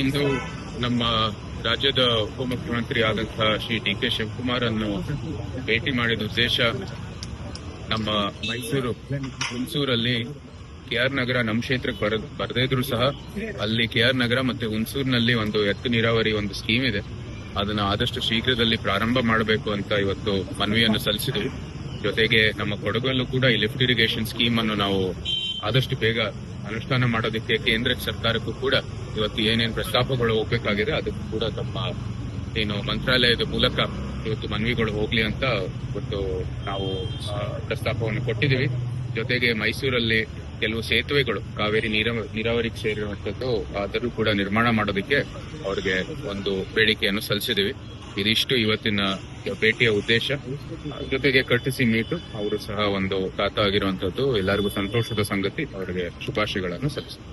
ಇಂದು ನಮ್ಮ ರಾಜ್ಯದ ಉಪಮುಖ್ಯಮಂತ್ರಿ ಆದಂತಹ ಶ್ರೀ ಡಿ.ಕೆ. ಶಿವಕುಮಾರ್ ಅನ್ನು ಭೇಟಿ ಮಾಡಿದ ಉದ್ದೇಶ ನಮ್ಮ ಹುಣಸೂರಲ್ಲಿ ಕೆಆರ್ ನಗರ ನಮ್ಮ ಕ್ಷೇತ್ರಕ್ಕೆ ಬರದೇ ಇದ್ರು ಸಹ ಅಲ್ಲಿ ಕೆಆರ್ ನಗರ ಮತ್ತೆ ಹುಣಸೂರಿನಲ್ಲಿ ಒಂದು ಎತ್ತು ನೀರಾವರಿ ಒಂದು ಸ್ಕೀಮ್ ಇದೆ. ಅದನ್ನ ಆದಷ್ಟು ಶೀಘ್ರದಲ್ಲಿ ಪ್ರಾರಂಭ ಮಾಡಬೇಕು ಅಂತ ಇವತ್ತು ಮನವಿಯನ್ನು ಸಲ್ಲಿಸಿದ್ವಿ. ಜೊತೆಗೆ ನಮ್ಮ ಕೊಡಗಲ್ಲೂ ಕೂಡ ಈ ಲಿಫ್ಟ್ ಇರಿಗೇಷನ್ ಸ್ಕೀಮ್ ಅನ್ನು ನಾವು ಆದಷ್ಟು ಬೇಗ ಅನುಷ್ಠಾನ ಮಾಡೋದಕ್ಕೆ ಕೇಂದ್ರ ಸರ್ಕಾರಕ್ಕೂ ಕೂಡ ಇವತ್ತು ಏನೇನು ಪ್ರಸ್ತಾಪಗಳು ಹೋಗ್ಬೇಕಾಗಿದೆ ಅದಕ್ಕೂ ಕೂಡ ತಮ್ಮ ಮಂತ್ರಾಲಯದ ಮೂಲಕ ಇವತ್ತು ಮನವಿಗಳು ಹೋಗ್ಲಿ ಅಂತ ಇವತ್ತು ನಾವು ಪ್ರಸ್ತಾಪವನ್ನು ಕೊಟ್ಟಿದ್ದೀವಿ. ಜೊತೆಗೆ ಮೈಸೂರಲ್ಲಿ ಕೆಲವು ಸೇತುವೆಗಳು ಕಾವೇರಿ ನೀರಾವರಿಗೆ ಸೇರಿರುವಂತದ್ದು ಅದನ್ನು ಕೂಡ ನಿರ್ಮಾಣ ಮಾಡೋದಕ್ಕೆ ಅವರಿಗೆ ಒಂದು ಬೇಡಿಕೆಯನ್ನು ಸಲ್ಲಿಸಿದ್ದೀವಿ. ಇದಿಷ್ಟು ಇವತ್ತಿನ ಭೇಟಿಯ ಉದ್ದೇಶ. ಜೊತೆಗೆ ಕರ್ಟಿಸಿ ಮೀಟು ಅವರು ಸಹ ಒಂದು ಖಾತ ಆಗಿರುವಂತದ್ದು ಎಲ್ಲರಿಗೂ ಸಂತೋಷದ ಸಂಗತಿ. ಅವರಿಗೆ ಶುಭಾಶಯಗಳನ್ನು ಸಲ್ಲಿಸಿದ್ದಾರೆ.